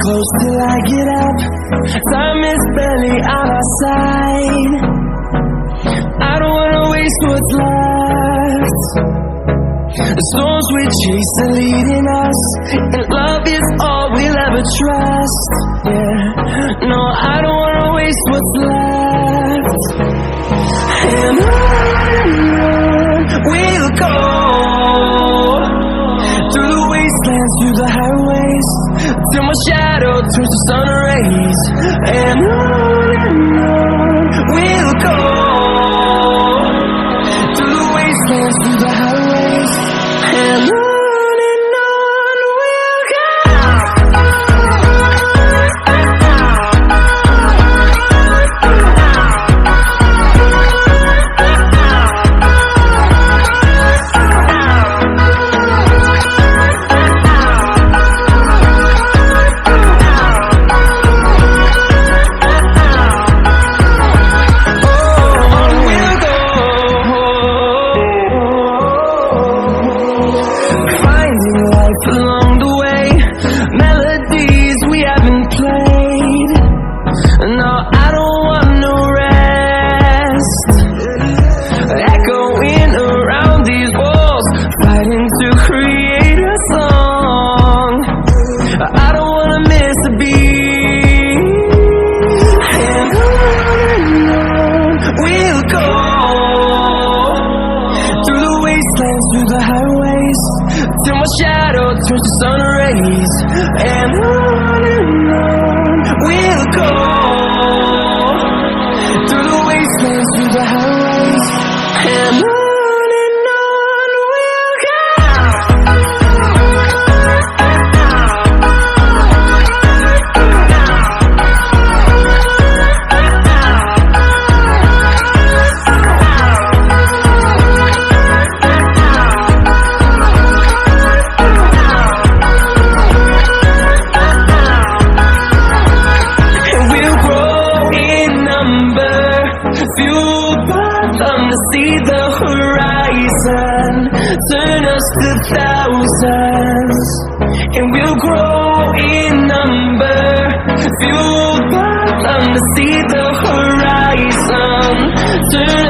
close till I get up. Time is barely on our side. I don't wanna waste what's left. The storms we chase are leading us, and love is all we'll ever trust. Yeah, no, I don't wanna waste what's left. And on we'll go, through the wastelands, through the highways, till my shadow turns to sun rays. And on we'll go, through the wastelands, through the highways, and on we'll go. Along the way, melodies we haven't played. No, I don't want no rest. Echoing around these walls, fighting to create a song. I don't wanna miss a beat. And on we'll go, through the wastelands, through the highways, till my shadow turns to sun rays. And on we'll go, through the wastelands, through the highways, and on we'll go. Fueled by them to see the horizon, turn us to thousands, and we'll grow in number. Fueled by them to see the horizon, turn